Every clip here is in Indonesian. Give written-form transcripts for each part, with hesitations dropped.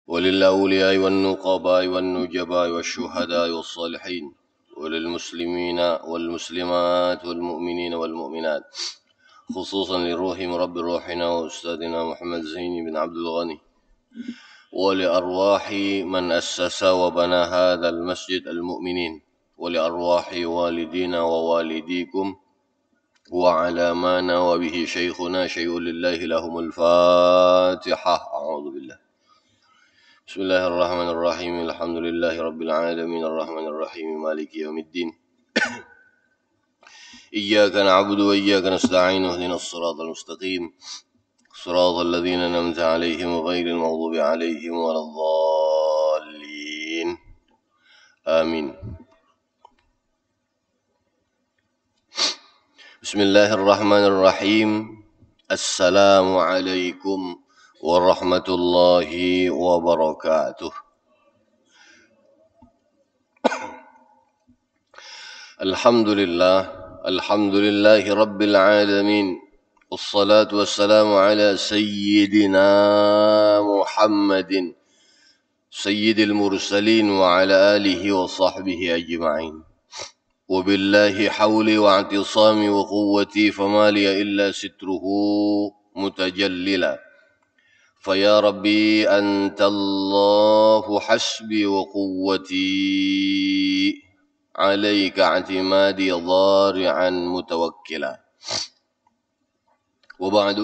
وللأولياء والنقباء والنجباء والشهداء والصالحين وللمسلمين والمسلمات والمؤمنين والمؤمنات خصوصا لروح مرب روحنا وأستاذنا محمد زين بن عبد الغني ولأرواح من أسس وبنى هذا المسجد المؤمنين ولأرواح والدينا ووالديكم وعلى ما نوى به شيخنا شيء لله لهم الفاتحة. أعوذ بالله. بسم الله الرحمن الرحيم. الحمد لله رب العالمين الرحمن الرحيم مالك يوم الدين. إياك نعبد وإياك نستعين اهدنا الصراط المستقيم صراط الذين أنعمت عليهم غير المغضوب عليهم ولا الضالين. آمين. بسم الله الرحمن الرحيم. السلام عليكم ورحمة الله وبركاته. الحمد لله رب العالمين والصلاة والسلام على سيدنا محمد سيد المرسلين وعلى آله وصحبه أجمعين. وبالله حولي واعتصامي وقوتي فما لي إلا ستره متجللا. فيا ربي أنت الله حسبي وقوتي عليك اعتمادي ضارعا متوكلا. وبعد،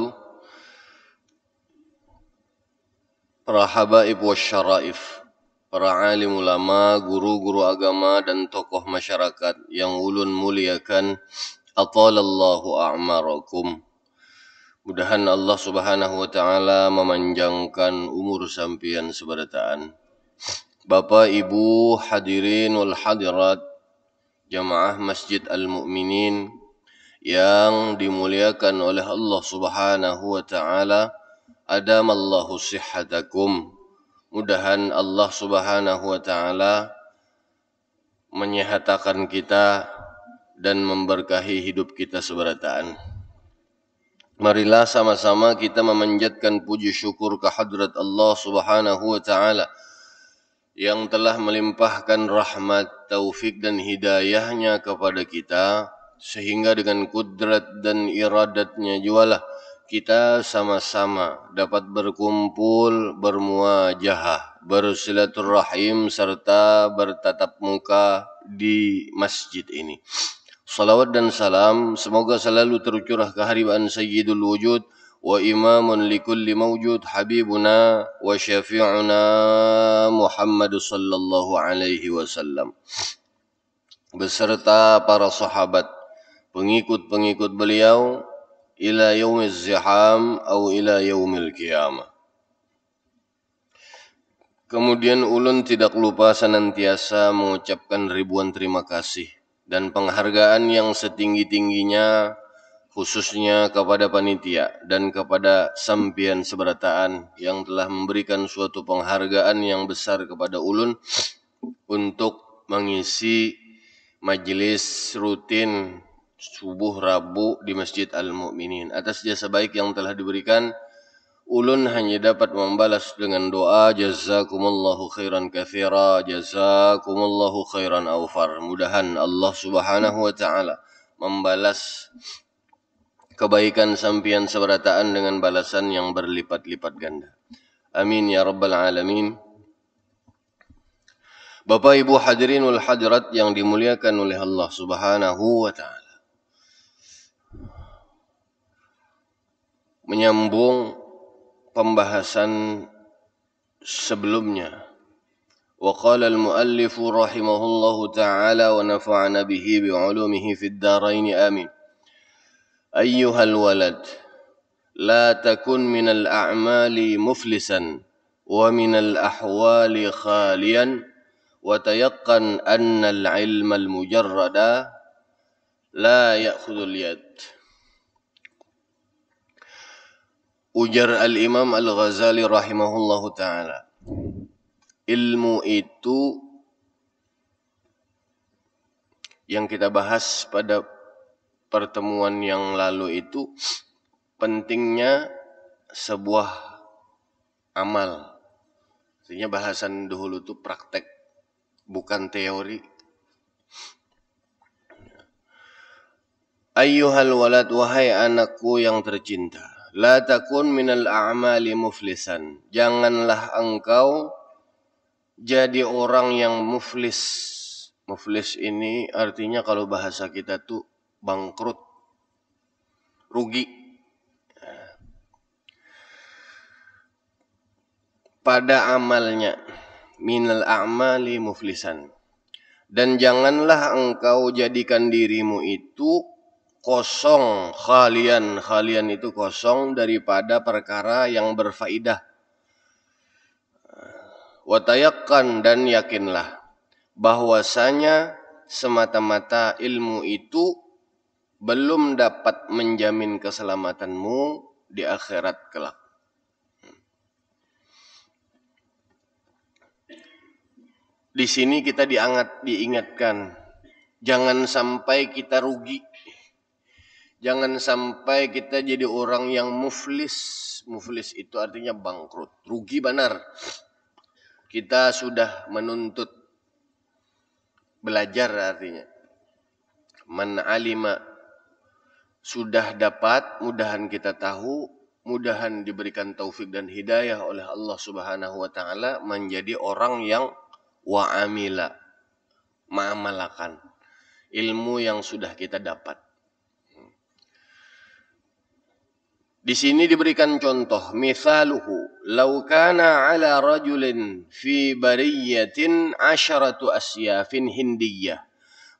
para habaib wasyaraif, para alim ulama, guru-guru agama dan tokoh masyarakat yang ulun muliakan, atalallahu a'marakum. Mudahan Allah Subhanahu wa taala memanjangkan umur sampian sebarataan. Bapak Ibu hadirin wal hadirat jamaah Masjid Al-Mu'minin yang dimuliakan oleh Allah Subhanahu wa taala, adamallahu sihhatakum. Mudahan Allah Subhanahu wa taala menyehatkan kita dan memberkahi hidup kita sebarataan. Marilah sama-sama kita memanjatkan puji syukur kehadrat Allah Subhanahu wa taala yang telah melimpahkan rahmat, taufik dan hidayahnya kepada kita, sehingga dengan kudrat dan iradatnya jualah kita sama-sama dapat berkumpul, bermuajahah, bersilaturahim serta bertatap muka di masjid ini. Salawat dan salam semoga selalu tercurah kehadiran Sayyidul Wujud wa imamun likulli mawjud habibuna wa syafi'una Muhammad sallallahu alaihi wasallam beserta para sahabat, pengikut-pengikut beliau ila yaumiz ziham atau ila yaumil qiyamah. Kemudian ulun tidak lupa senantiasa mengucapkan ribuan terima kasih dan penghargaan yang setinggi-tingginya khususnya kepada panitia dan kepada sampian seberataan yang telah memberikan suatu penghargaan yang besar kepada ulun untuk mengisi majelis rutin subuh Rabu di Masjid Al-Mu'minin. Atas jasa baik yang telah diberikan, ulun hanya dapat membalas dengan doa jazakumullahu khairan katsira, jazakumullahu khairan awfar. Mudahan Allah Subhanahu wa taala membalas kebaikan sampian seberataan dengan balasan yang berlipat-lipat ganda. Amin ya rabbal alamin. Bapak Ibu hadirin wal hadirat yang dimuliakan oleh Allah Subhanahu wa taala. Menyambung pembahasan sebelumnya. Wa qala al-muallif rahimahullahu ta'ala wa nafa'ana bihi bi'ulumihi fid dharain amin. Ayyuhal walad, la takun minal a'mali muflisan wa minal ahwali khalian wa tayaqqan anna al-ilma al-mujarrada la ya'khudul yad. Ujar Al-Imam Al-Ghazali rahimahullahu ta'ala, ilmu itu yang kita bahas pada pertemuan yang lalu itu pentingnya sebuah amal Artinya bahasan dahulu itu praktek, bukan teori. Ayyuhal walad, wahai anakku yang tercinta, la takun minal a'mali muflisan. Janganlah engkau jadi orang yang muflis. Muflis ini artinya kalau bahasa kita tuh bangkrut, rugi. Pada amalnya, minal a'mali muflisan. Dan janganlah engkau jadikan dirimu itu kosong, khalian itu kosong daripada perkara yang berfaedah. Watayakkan, dan yakinlah bahwasanya semata-mata ilmu itu belum dapat menjamin keselamatanmu di akhirat kelak. Di sini kita diingatkan, jangan sampai kita rugi. Jangan sampai kita jadi orang yang muflis. Muflis itu artinya bangkrut, rugi benar. Kita sudah menuntut belajar artinya. Man alima, sudah dapat, mudahan kita tahu, mudahan diberikan taufik dan hidayah oleh Allah Subhanahu wa taala menjadi orang yang wa'amila, ma'amalakan ilmu yang sudah kita dapat. Di sini diberikan contoh, misaluhu law kana ala rajulin fi bariyatin 'asharatu asyafin hindiyyah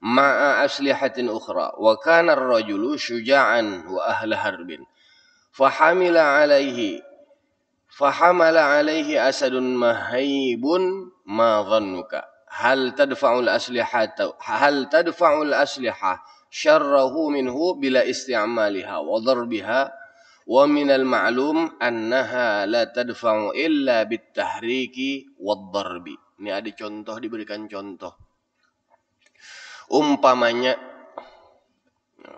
ma'a aslihatin ukhra wa kana ar-rajulu syuja'an wa ahla harbin fahamala alaihi asadun mahaibun ma dhannuka hal tadfa'ul aslihah syarrahu minhu bila isti'maliha wa darbiha wa minal ma'lum annaha la tadfa'u illa bitahriki wad darbi. Ini ada contoh, diberikan contoh. Umpamanya,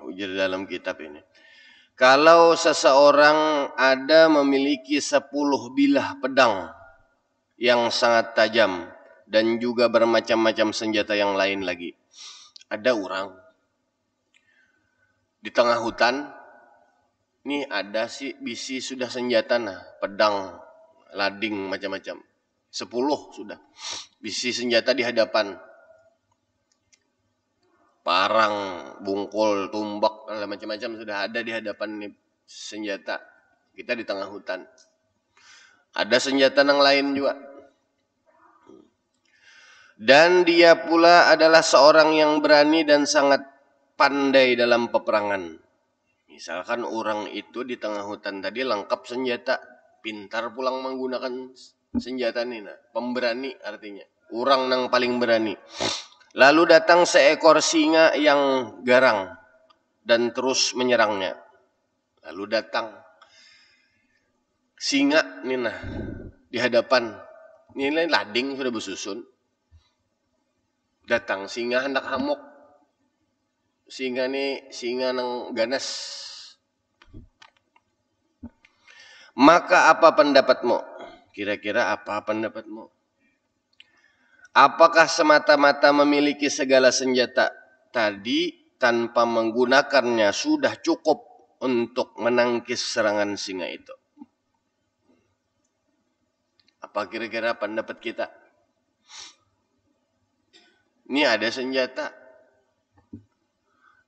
ujar dalam kitab ini, kalau seseorang ada memiliki 10 bilah pedang yang sangat tajam dan juga bermacam-macam senjata yang lain lagi. Ada orang di tengah hutan, ini ada si bisi sudah senjata nah, pedang, lading macam-macam. 10 sudah. Bisi senjata di hadapan. Parang, bungkul, tumbak, macam-macam sudah ada di hadapan nih senjata. Kita di tengah hutan. Ada senjata yang lain juga. Dan dia pula adalah seorang yang berani dan sangat pandai dalam peperangan. Misalkan orang itu di tengah hutan tadi lengkap senjata, pintar pulang menggunakan senjata ini, nah, pemberani artinya, orang yang paling berani. Lalu datang seekor singa yang garang dan terus menyerangnya. Lalu datang singa nih nah di hadapan, ini lading sudah bersusun. Datang singa hendak hamok. Singa nang ganas. Maka apa pendapatmu? Kira-kira apa pendapatmu? Apakah semata-mata memiliki segala senjata tadi tanpa menggunakannya sudah cukup untuk menangkis serangan singa itu? Apa kira-kira pendapat kita? Ini ada senjata.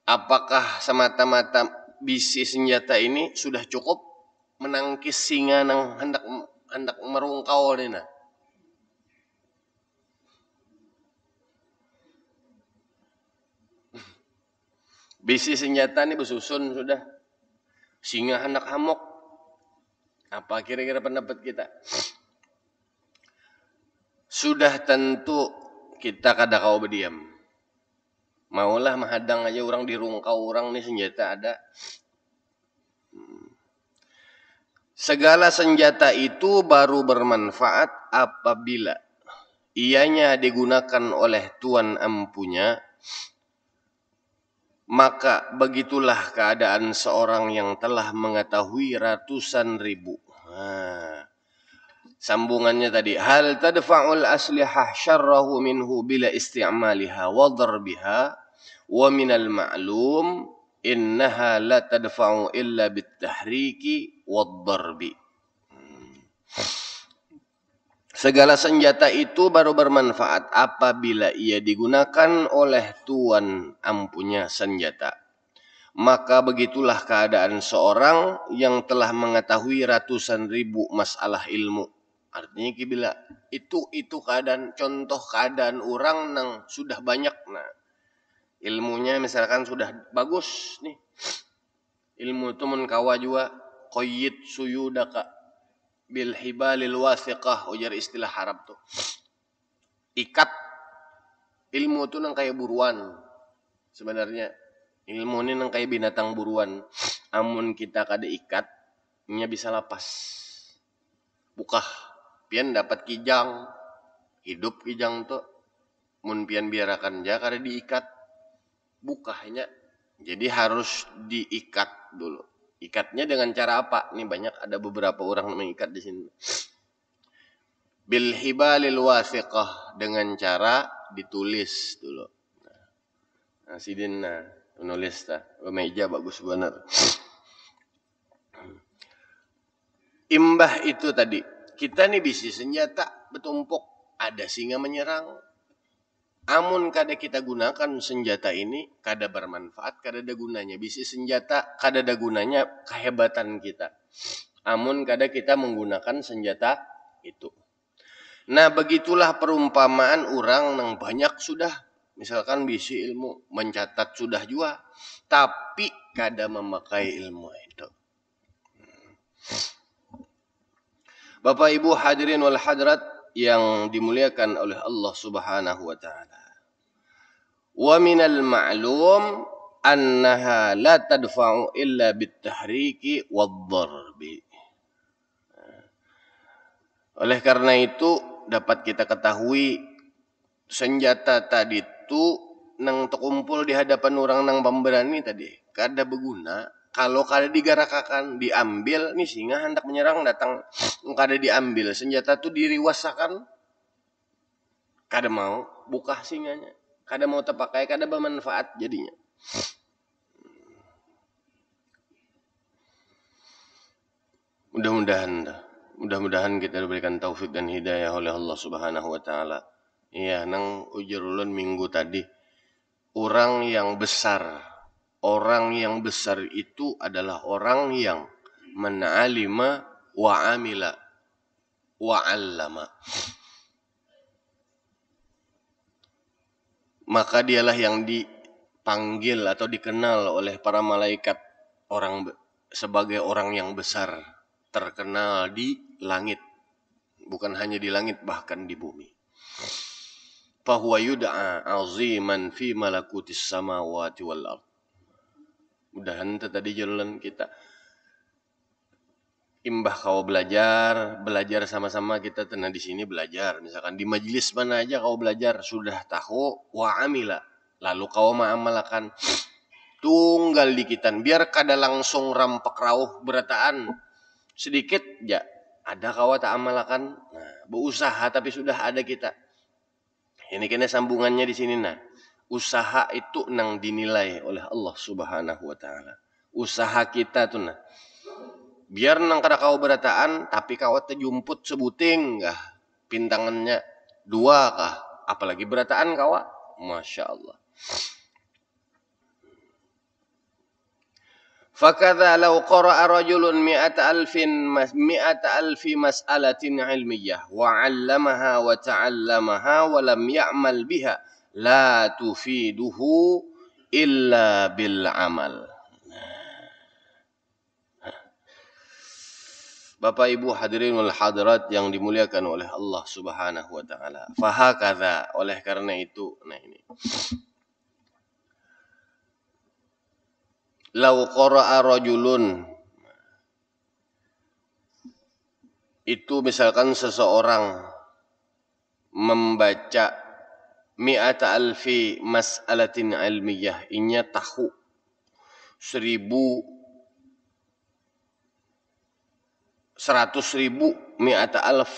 Apakah semata-mata bisi senjata ini sudah cukup menangkis singa yang hendak merungkau ini nah? Bisi senjata ini bersusun sudah. Singa hendak hamok. Apa kira-kira pendapat kita? Sudah tentu kita kada kau berdiam. Maulah menghadang aja orang dirungkau orang nih senjata ada. Segala senjata itu baru bermanfaat apabila ianya digunakan oleh Tuan empunya. Maka begitulah keadaan seorang yang telah mengetahui ratusan ribu. Sambungannya tadi, hal tadfa'ul aslihah syarrahu minhu bila isti'maliha wa darbiha wa minal ma'lum innaha la tadfa'u illa bitahriki wa darbi. Segala senjata itu baru bermanfaat apabila ia digunakan oleh tuan ampunya senjata. Maka begitulah keadaan seorang yang telah mengetahui ratusan ribu masalah ilmu. Artinya bila itu keadaan, contoh keadaan orang yang sudah banyak, nah ilmunya misalkan sudah bagus nih, ilmu itu menkawa juga qayyid suyudaka bil hibalil wasiqah, ujar istilah Arab tuh. Ikat ilmu itu nang kayak buruan. Sebenarnya ilmu ini nang kayak binatang buruan. Amun kita kada ikat, nya bisa lapas. Bukah pian dapat kijang, hidup kijang tuh mun pian biarakan ja kada diikat bukahnya. Jadi harus diikat dulu. Ikatnya dengan cara apa? Ini banyak, ada beberapa orang mengikat di sini. Bil hibalil wasiqah, dengan cara ditulis dulu. Nah, sidin menulis ta, meja bagus benar. Imbah itu tadi, kita nih bisi senjata betumpuk, ada singa menyerang. Amun kada kita gunakan senjata ini, kada bermanfaat, kada ada gunanya. Bisi senjata kada ada gunanya kehebatan kita. Amun kada kita menggunakan senjata itu. Nah, begitulah perumpamaan orang yang banyak sudah. Misalkan bisi ilmu, mencatat sudah juga, tapi kada memakai ilmu itu. Bapak Ibu hadirin wal hadrat yang dimuliakan oleh Allah Subhanahu wa taala. Wa minal ma'lum annaha la tadfa'u illa bitahriki wad-darbi. Oleh karena itu dapat kita ketahui senjata tadi itu nang terkumpul di hadapan orang nang pemberani tadi kada berguna kalau kada digarakakan, diambil. Nih singa hendak menyerang datang, kada diambil senjata itu diriwasakan, kada mau bukah singanya, kada mau terpakai, kada bermanfaat jadinya. Mudah-mudahan kita diberikan taufik dan hidayah oleh Allah Subhanahu wa taala. Iya, nang ujar ulun minggu tadi, orang yang besar itu adalah orang yang men'alima wa amila wa 'allama. Maka dialah yang dipanggil atau dikenal oleh para malaikat sebagai orang yang besar, terkenal di langit, bukan hanya di langit, bahkan di bumi. Fahuwa yud'a aziman fi malakutis samawati wal ard. Mudahan tadi jalan kita imbah kau belajar sama-sama kita tenang di sini belajar. Misalkan di majelis mana aja kau belajar sudah tahu wa amila, lalu kau mengamalkan, tunggal dikitan biar kada langsung rampak rauh berataan sedikit ya ada kau tak amalkan. Nah, berusaha tapi sudah ada kita. Ini kena sambungannya di sini nah. Usaha itu nang dinilai oleh Allah Subhanahu wa taala. Usaha kita tuh nah. Biar nang kada kau berataan tapi kau terjumput sebuting kah, pintangannya 2 kah, apalagi berataan kau, Masya Allah. Fakadha law qara'a rajulun mi'ata alfi mas'alatin ilmiyah wa 'allamaha wa ta'allamaha wa lam ya'mal biha la tufiduhu illa bil amal. Bapak Ibu hadirin wal hadirat yang dimuliakan oleh Allah Subhanahu wa taala. Fahakadha, oleh karena itu, nah ini. Lau qara'a rajulun, itu misalkan seseorang membaca mi'ata alfi mas'alatin ilmiyah, inya tahu 1000 100.000 mi'ata alaf.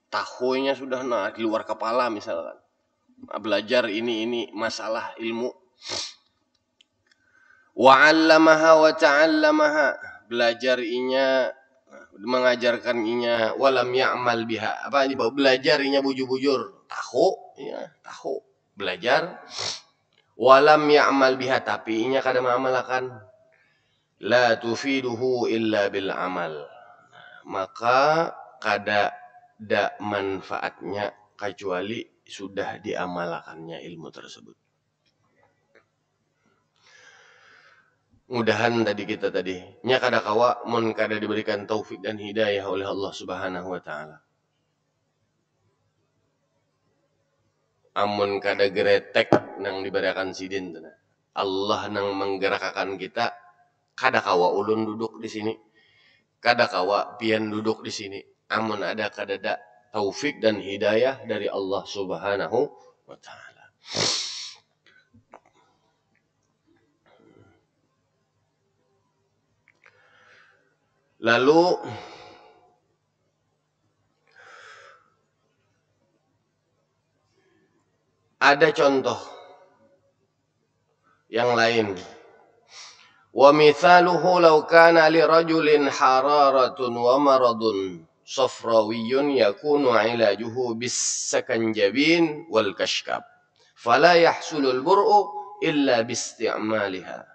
Tahunnya sudah di luar kepala misalkan. Belajar ini masalah ilmu. Wa 'allamaha wa ta'allamaha. Belajar inya, mengajarkan inya, walam ya'mal biha. Belajar inya bujur-bujur. Tahu. Belajar. Walam ya'mal biha, tapi inya kada mengamalkan. La tufiduhu illa bil amal. Maka kada ada manfaatnya kecuali sudah diamalkannya ilmu tersebut. Mudahan kita nya kada kawa mun kada diberikan taufik dan hidayah oleh Allah Subhanahu wa taala. Amun kada geretek nang diberikan sidin tuh. Allah nang menggerakkan kita, kada kawa ulun duduk di sini. Kada kawa pian duduk di sini. Amun ada kadada taufik dan hidayah dari Allah Subhanahu wa taala. Lalu ada contoh yang lain. Wa mithaluhu law kana li rajulin hararatun wa maradun safrawiyyun yakunu ilajuhu bis sakanjabin wal kashkab fala yahsulul bur'u illa bi isti'maliha.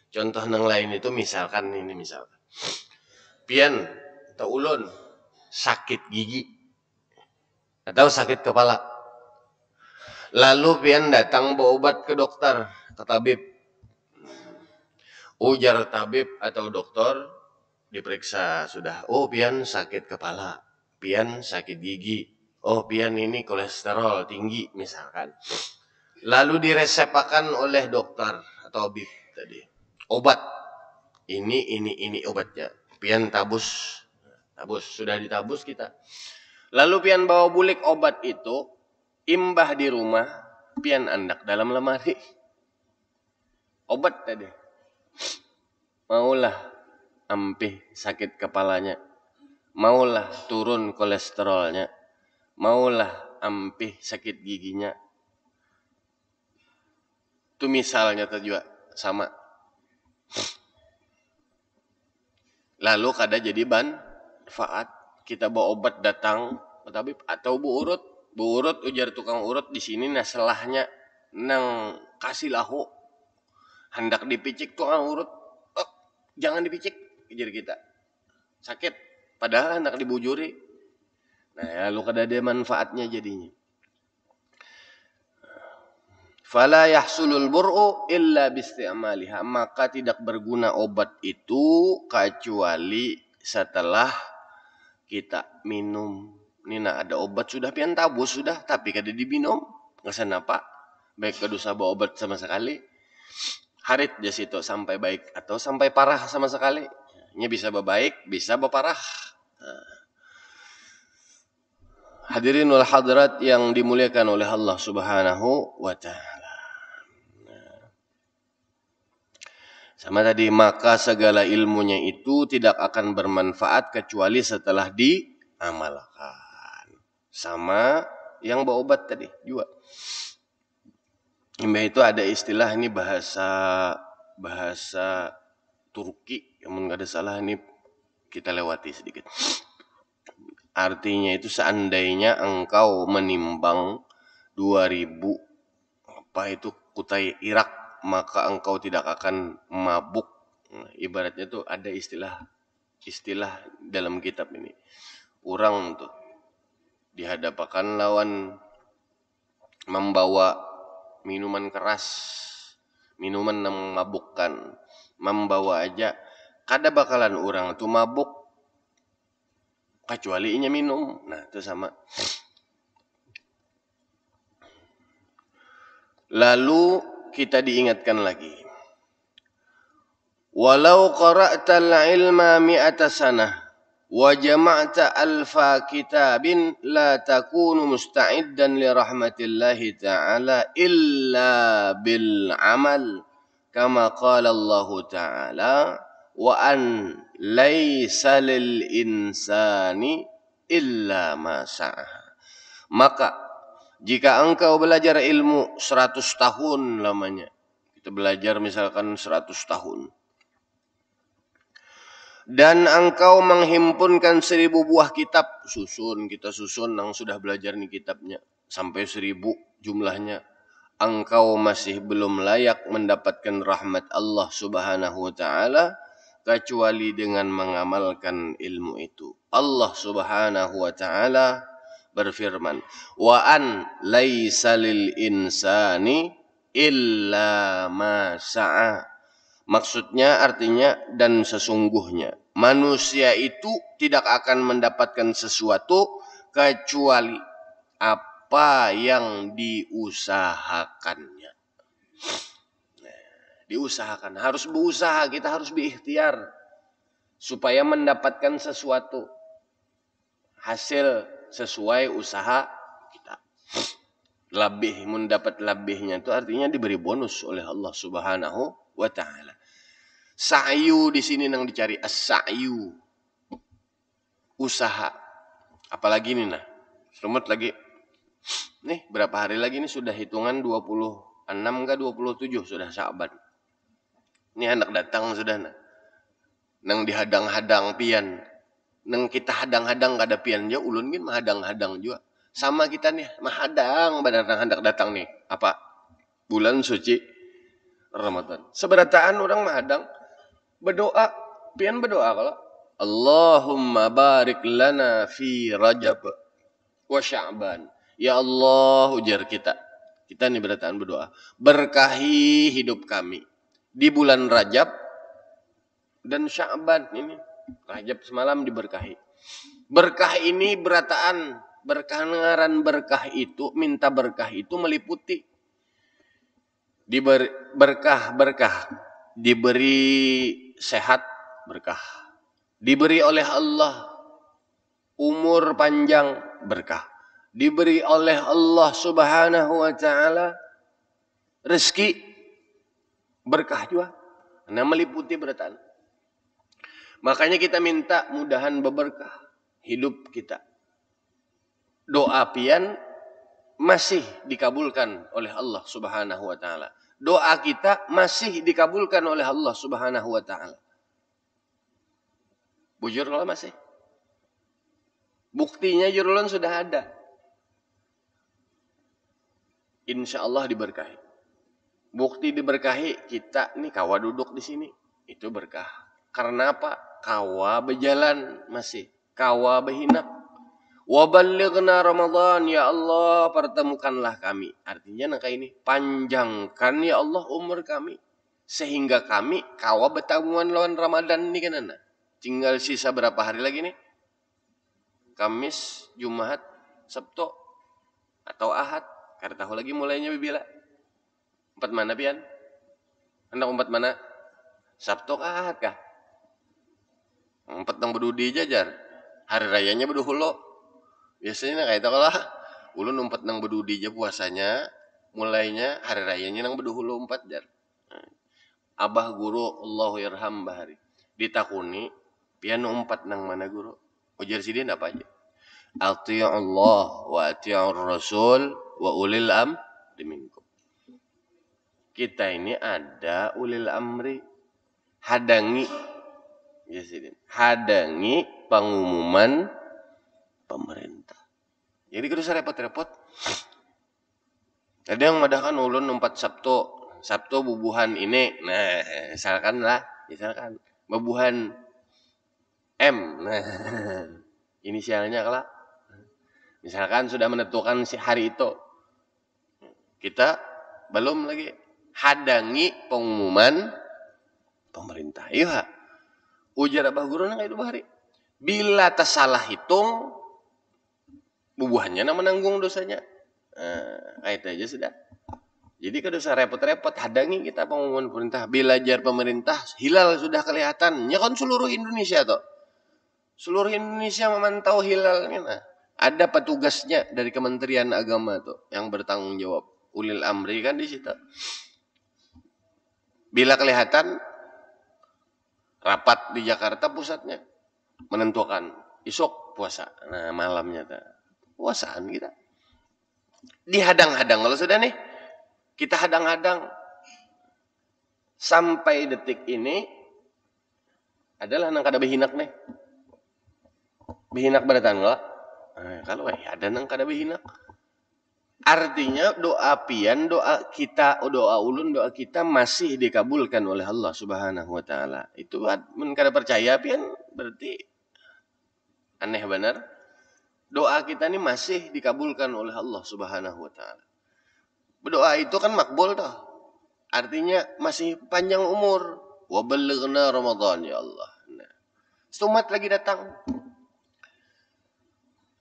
Contoh yang lain itu misalkan pian atau ulun sakit gigi atau sakit kepala, lalu pian datang berobat ke dokter, ke tabib. Ujar tabib atau dokter, diperiksa sudah, oh pian sakit kepala, pian sakit gigi, oh pian ini kolesterol tinggi misalkan. Lalu diresepakan oleh dokter atau tabib tadi obat ini obatnya, pian tabus sudah ditabus kita. Lalu pian bawa bulik obat itu, imbah di rumah, pian andak dalam lemari obat tadi. Maulah ampih sakit kepalanya, maulah turun kolesterolnya, maulah ampih sakit giginya. Itu misalnya juga sama. Lalu kada jadi manfaat kita bawa obat datang tabib atau bu urut ujar tukang urut di sini naselahnya nang kasih lahu hendak dipicik tukang urut, jangan dipicik, ujar kita sakit padahal hendak dibujuri. Nah lalu kada ada manfaatnya jadinya. Fala yahsulul bur'u illa bisti'maliha, maka tidak berguna obat itu kecuali setelah kita minum. Nina ada obat sudah pian tabus sudah, tapi kada diminum. Ngasan apa? Baik kedusa bawa obat sama sekali. Harit jas itu sampai baik atau sampai parah sama sekali. Nya bisa baik, bisa baparah. Hadirin wal hadirat yang dimuliakan oleh Allah Subhanahu wa taala. Sama tadi, maka segala ilmunya itu tidak akan bermanfaat kecuali setelah diamalkan. Sama yang bawa obat tadi juga. Itu ada istilah, ini bahasa Turki, yang enggak ada salah, ini kita lewati sedikit. Artinya itu seandainya engkau menimbang 2000 kutai Irak, maka engkau tidak akan mabuk. Ibaratnya tuh ada istilah dalam kitab ini. Orang tuh dihadapkan lawan membawa minuman keras, minuman yang memabukkan, membawa aja kada bakalan orang tuh mabuk kecuali inya minum. Nah itu sama. Lalu kita diingatkan lagi, walau qara'tal ilma mi'ata sanah wa jama'ta alfa kitabin la takunu musta'iddan li rahmatillahi ta'ala illa bil amal kama qala Allah ta'ala wa an laisa lil insani illa ma sa'a. Maka jika engkau belajar ilmu 100 tahun lamanya, kita belajar misalkan 100 tahun, dan engkau menghimpunkan 1000 buah kitab, kita susun yang sudah belajar nih kitabnya sampai 1000 jumlahnya, engkau masih belum layak mendapatkan rahmat Allah Subhanahu wa taala kecuali dengan mengamalkan ilmu itu. Allah Subhanahu wa taala berfirman, wa an laisa lil insani illa ma sa'a. Maksudnya artinya dan sesungguhnya manusia itu tidak akan mendapatkan sesuatu kecuali apa yang diusahakannya. Diusahakan, harus berusaha, kita harus berikhtiar supaya mendapatkan sesuatu hasil sesuai usaha kita. Lebih mendapat lebihnya itu artinya diberi bonus oleh Allah Subhanahu wa taala. Sa'yu di sini yang dicari, as-sa'yu, usaha. Apalagi nih nah, selamat lagi. Nih berapa hari lagi nih sudah hitungan 26 ke 27 sudah Sya'ban. Ini anak datang sudah nah. Nang dihadang-hadang pian. Nang kita hadang-hadang kada pian ya ulun gin mahadang-hadang juga. Sama kita nih, mahadang badan hendak datang nih. Apa? Bulan suci Ramadan. Seberataan orang mahadang berdoa, pian berdoa kalau Allahumma barik lana fi Rajab wa Sya'ban. Ya Allah, ujar kita. Kita nih berataan berdoa, berkahi hidup kami di bulan Rajab dan Sya'ban ini. Rajab semalam diberkahi. Berkah ini berataan, berkah itu, minta berkah itu meliputi berkah, diberi sehat berkah, diberi oleh Allah umur panjang berkah, diberi oleh Allah Subhanahu wa taala rezeki berkah juga. Nah meliputi berataan. Makanya kita minta mudahan berberkah hidup kita. Doa pian masih dikabulkan oleh Allah Subhanahu wa taala. Doa kita masih dikabulkan oleh Allah Subhanahu wa taala. Bujur kalau masih. Buktinya jurulun sudah ada. Insya Allah diberkahi. Bukti diberkahi kita nih kawa duduk di sini. Itu berkah. Karena apa? Kawa berjalan masih. Kawa berhinap. Waballighna Ramadan, ya Allah pertemukanlah kami. Artinya nangka ini, panjangkan ya Allah umur kami. Sehingga kami kawa bertamuan lawan Ramadan ini kan anak. Tinggal sisa berapa hari lagi nih? Kamis, Jumat, Sabtu, atau Ahad. Kada tahu lagi mulainya bila. Empat mana pian? Hendak empat mana? Sabtu kah Ahad kah? Empat nang berdudi jajar. Hari rayanya berduhulu. Biasanya kayak itu kalau ulun umpat nang bedudi aja puasanya, mulainya hari rayanya nang beduhulu 4 jar. Abah guru Allahu yarham bahari ditakuni pian umpat nang mana guru ujar sidin apa aja, ati'u Allah wa ati'ur rasul wa ulil amri minkum. Kita ini ada ulil amri, hadangi ya sidin, hadangi pengumuman pemerintah. Jadi kudu repot-repot. Ada yang madahkan ulun 4 Sabtu bubuhan ini. Nah, misalkan bubuhan M. Nah, inisialnya kala. Misalkan sudah menentukan si hari itu. Kita belum lagi hadangi pengumuman pemerintah. Iya. Ujar abah guru nang itu bahari. Bila tersalah hitung, bubuhannya yang menanggung dosanya. Kayak itu aja sudah. Jadi kada usah repot-repot hadangi kita pengumuman pemerintah. Bila jar pemerintah hilal sudah kelihatan, ya kan seluruh Indonesia toh. Seluruh Indonesia memantau hilalnya. Nah, ada petugasnya dari Kementerian Agama tuh yang bertanggung jawab. Ulil amri kan di situ. Bila kelihatan rapat di Jakarta pusatnya, menentukan isok puasa. Nah malamnya puasaan kita dihadang-hadang. Kalau sudah nih kita hadang-hadang sampai detik ini adalah nang kada behinak nih. Behinak beratan enggak? Nah, kalau ada nang kada behinak. Artinya doa pian, doa kita, doa ulun, doa kita masih dikabulkan oleh Allah Subhanahu wa taala. Itu mun kada percaya pian berarti aneh benar. Doa kita ini masih dikabulkan oleh Allah Subhanahu wa taala. Berdoa itu kan makbul toh. Artinya masih panjang umur. Wa balighna Ramadan ya Allah. Nah, Sumat lagi datang.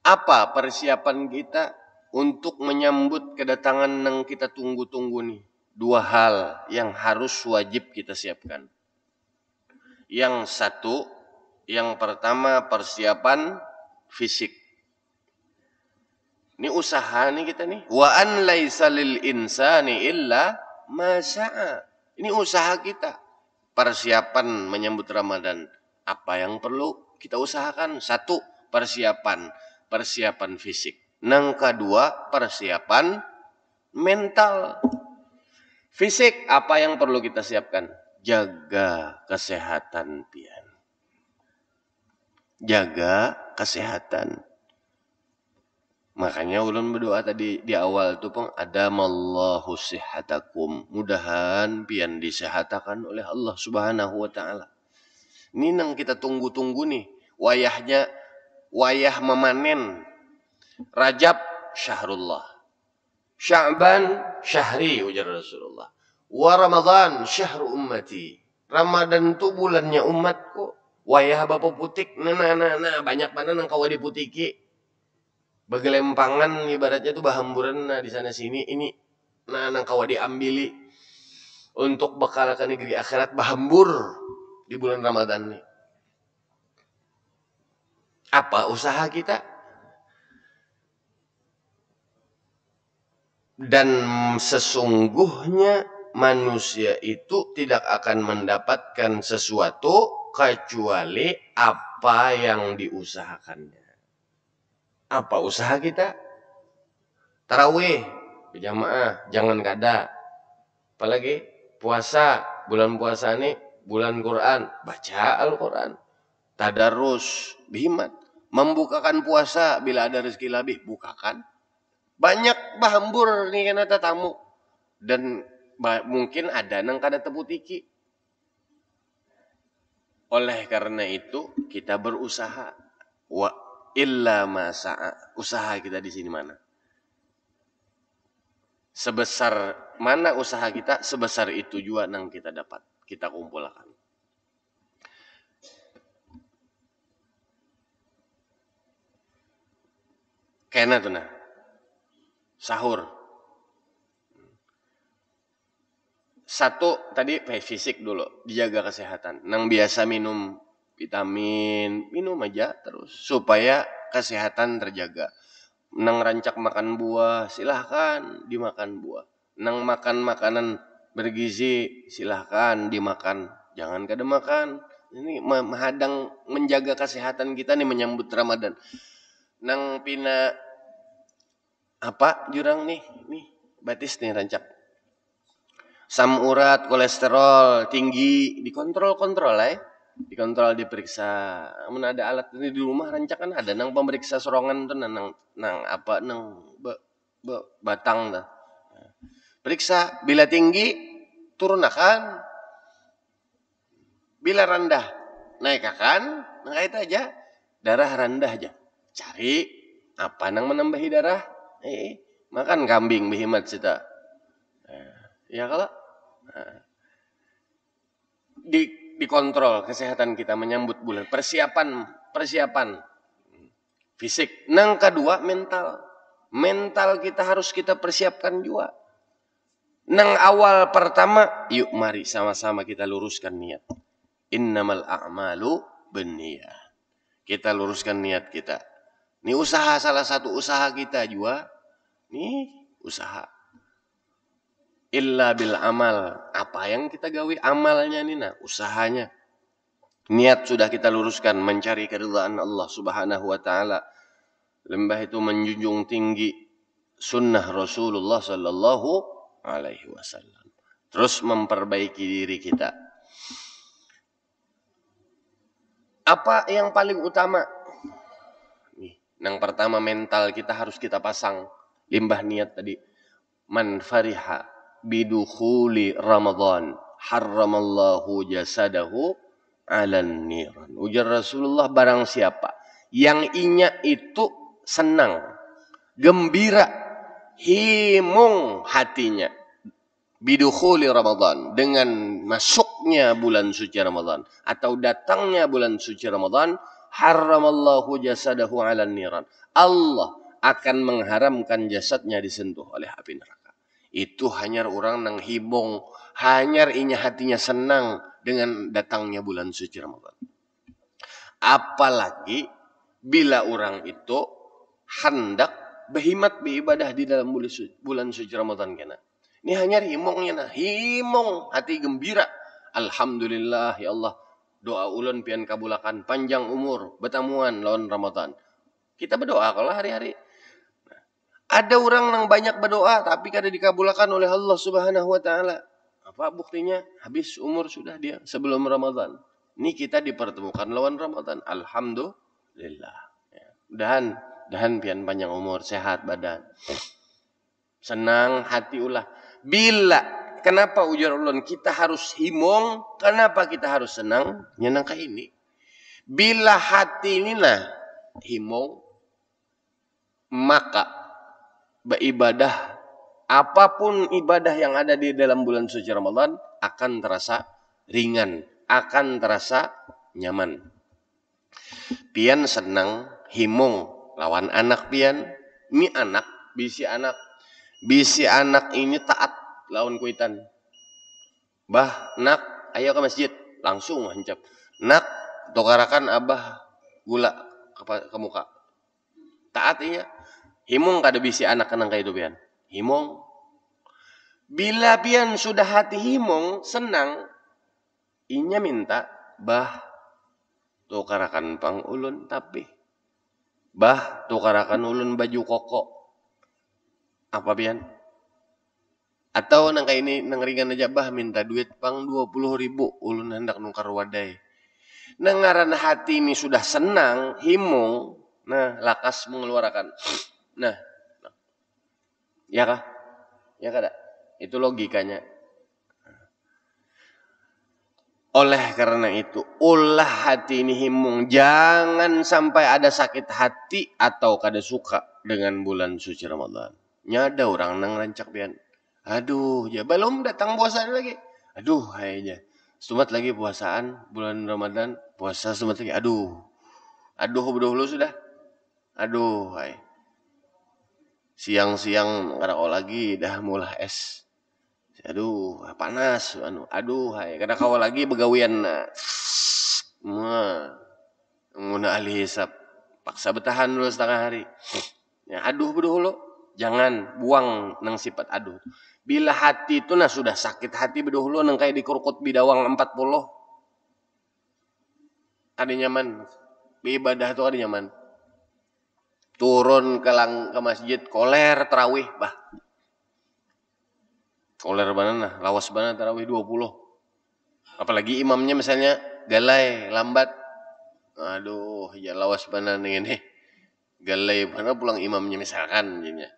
Apa persiapan kita untuk menyambut kedatangan yang kita tunggu-tunggu nih? Dua hal yang harus wajib kita siapkan. Yang satu, yang pertama persiapan fisik. Ini usaha nih kita nih. Wa an laisa lil insani illa ma syaa. Ini usaha kita. Persiapan menyambut Ramadan. Apa yang perlu kita usahakan? Satu, persiapan fisik. Yang kedua, persiapan mental. Fisik, apa yang perlu kita siapkan? Jaga kesehatan pian. Jaga kesehatan. Makanya ulun berdoa tadi di awal itu pun adamallahu sihhatakum. Mudahan pian disehatakan oleh Allah Subhanahu wa taala. Ini yang kita tunggu-tunggu nih. Wayah memanen. Rajab syahrullah. Sya'ban syahri ujar Rasulullah. Wa Ramadan syahru ummati. Ramadan itu bulannya umatku. Wayah bapak putik. Nah, banyak mana nang kawa diputiki. Begelempangan ibaratnya tuh bahamburan di sana sini. Ini nang kawa diambili. Untuk bekal ke negeri akhirat bahambur di bulan Ramadan nih. Apa usaha kita? Dan sesungguhnya manusia itu tidak akan mendapatkan sesuatu kecuali apa yang diusahakannya. Apa usaha kita? Tarawih, berjamaah, jangan kada. Apalagi puasa, bulan puasa ini bulan Quran, baca Al-Quran. Tadarus, bihimat. Membukakan puasa bila ada rezeki lebih, bukakan. Banyak bahambur nih kena tamu. Dan mungkin ada nang kada teputiki. Oleh karena itu kita berusaha. Wa illa masa'a. Usaha kita di sini mana? Sebesar mana usaha kita, sebesar itu juga nang kita dapat. Kita kumpulkan. Kena tuh nah. Sahur. Satu tadi fisik dulu, dijaga kesehatan. Nang biasa minum vitamin, minum aja terus supaya kesehatan terjaga. Nang rancak makan buah, silahkan dimakan buah. Nang makan makanan bergizi, silahkan dimakan. Jangan kada makan. Ini menghadang menjaga kesehatan kita nih menyambut Ramadan. Nang pina apa jurang nih batis nih rancak. Asam urat, kolesterol tinggi, dikontrol dikontrol diperiksa. Mun ada alat ini di rumah rancak kan ada nang pemeriksa sorongan tuh nang apa nang batang dah. Periksa bila tinggi turun akan, bila rendah naik akan, nah itu aja. Darah rendah aja. Cari apa nang menambahi darah? Makan kambing behimat sita. Ya kalau dikontrol kesehatan kita menyambut bulan persiapan fisik. Nang kedua mental kita harus kita persiapkan juga. Nang awal pertama yuk mari sama-sama kita luruskan niat. Innamal a'malu binniyat. Kita luruskan niat kita. Ini usaha, salah satu usaha kita juga. Nih usaha. Illa bil amal. Apa yang kita gawe amalnya nih nah, usahanya. Niat sudah kita luruskan mencari keridhaan Allah Subhanahu wa taala. Lembah itu menjunjung tinggi sunnah Rasulullah sallallahu alaihi wasallam. Terus memperbaiki diri kita. Apa yang paling utama? Nih, yang pertama mental kita harus kita pasang. Limbah niat tadi. Man fariha bidukhuli Ramadan harramallahu jasadahu 'alan niran. Ujar Rasulullah, barang siapa yang inya itu senang, gembira, himung hatinya bidukhuli Ramadan, dengan masuknya bulan suci Ramadan atau datangnya bulan suci Ramadan, harramallahu jasadahu 'alan niran. Allah akan mengharamkan jasadnya disentuh oleh api neraka. Itu hanya orang nang hibong, hanya inya hatinya senang dengan datangnya bulan suci Ramadan. Apalagi bila orang itu hendak berhimat beribadah di dalam bulan suci Ramadan kena. Ini hanya himongnya nah, himong hati gembira. Alhamdulillah ya Allah, doa ulun pian kabulakan, panjang umur, betamuan lawan Ramadan. Kita berdoa kalau hari-hari. Ada orang yang banyak berdoa tapi kada dikabulkan oleh Allah Subhanahu wa taala. Apa buktinya? Habis umur sudah dia sebelum Ramadan. Ini kita dipertemukan lawan Ramadan. Alhamdulillah. Ya. Dahan pian panjang umur, sehat badan. Senang hati ulah. Bila kenapa ujar ulun kita harus himong? Kenapa kita harus senang? Nyenangkah ini? Bila hati ini nah himong, maka beribadah, apapun ibadah yang ada di dalam bulan suci Ramadan akan terasa ringan, akan terasa nyaman. Pian senang himong lawan anak pian, mi anak, bisi anak ini taat lawan kuitan. Bah, nak, ayo ke masjid, langsung hancap. Nak, tukarakan abah gula ke muka. Taat iya. Himong kada bisi anak kenang kayak itu pian. Himong. Bila pian sudah hati himong, senang, inya minta, bah, tukarakan pang ulun tapi. Bah, tukarakan ulun baju koko. Apa pian? Atau nang kayak ini, nang ringan aja, bah, minta duit pang 20.000, ulun hendak nukar wadai. Nengaran hati ini sudah senang, himong, nah, lakas mengeluarkan. Nah, ya kah? Ya kada? Itu logikanya. Oleh karena itu, ulah hati ini himung. Jangan sampai ada sakit hati atau kada suka dengan bulan suci Ramadan. Nyada orang nang rancak pian. Aduh, ya belum datang puasa lagi. Aduh, kayaknya. Sumat lagi puasaan bulan Ramadan, puasa sumat lagi. Aduh. Aduh, dulu sudah. Aduh, hai. Siang-siang kada kau lagi dah mulai es. Aduh, panas. Aduh, hai. Kada kau lagi begawian. Muna ahli hisap. Paksa bertahan dulu setengah hari. Ya, aduh dulu. Jangan buang nang sifat aduh. Bila hati itu nah sudah sakit hati bedahulu nang kayak dikurkut bidawang 40. Kada nyaman. Ibadah itu kada nyaman. Turun ke masjid, koler tarawih, bah. Koler banana, lawas banana tarawih 20. Apalagi imamnya misalnya galai, lambat. Aduh, ya lawas banana ini. Galai mana pulang imamnya misalkan jadinya.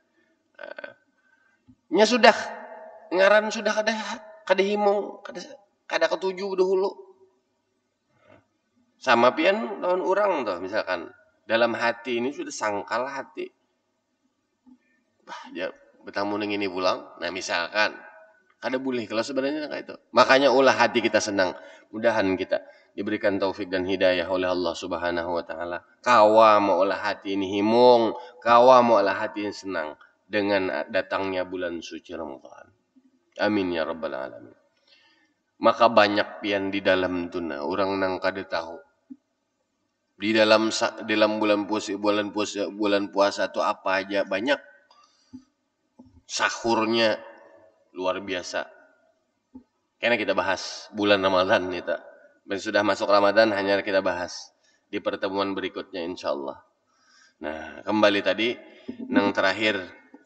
Nya sudah ngaran sudah kada himung, kada ketujuh dahulu. Sama pian lawan orang tuh misalkan. Dalam hati ini sudah sangkal hati. Bah, dia bertamu dengan ini pulang. Nah misalkan, kada boleh kalau sebenarnya kayak itu. Makanya ulah hati kita senang. Mudahan kita diberikan taufik dan hidayah oleh Allah Subhanahu wa taala. Kawa mau ulah hati ini himung, kawa mau ulah hati ini senang dengan datangnya bulan suci Ramadan. Amin ya rabbal alamin. Maka banyak pian di dalam tuna orang nang kada tahu. Di dalam bulan puasa itu apa aja banyak. Sahurnya luar biasa. Karena kita bahas bulan Ramadan itu sudah masuk Ramadan hanya kita bahas di pertemuan berikutnya insyaallah. Nah, kembali tadi yang terakhir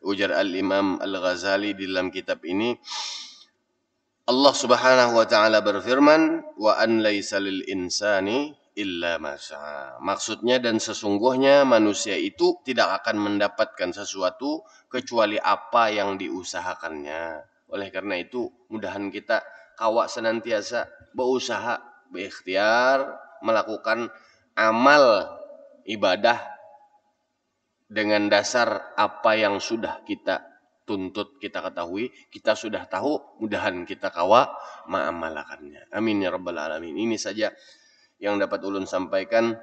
ujar Al-Imam Al-Ghazali di dalam kitab ini, Allah Subhanahu wa taala berfirman, wa an laisa lil insani illa ma sa'a. Maksudnya dan sesungguhnya manusia itu tidak akan mendapatkan sesuatu kecuali apa yang diusahakannya. Oleh karena itu, mudahan kita kawak senantiasa berusaha, berikhtiar melakukan amal ibadah dengan dasar apa yang sudah kita tuntut, kita ketahui, kita sudah tahu, mudahan kita kawa ma'amalakannya. Amin ya rabbal alamin. Ini saja yang dapat ulun sampaikan.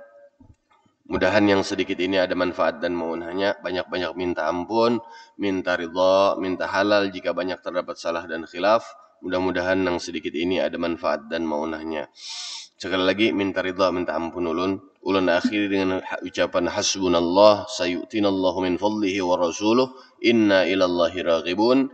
Mudahan yang sedikit ini ada manfaat dan maunahnya. Banyak-banyak minta ampun, minta ridha, minta halal jika banyak terdapat salah dan khilaf. Mudah-mudahan yang sedikit ini ada manfaat dan maunahnya. Sekali lagi minta ridha, minta ampun ulun. Ulun akhiri dengan ucapan hasbunallah sayu'tinallahu min fadlihi wa rasuluh inna ilallahi raghibun.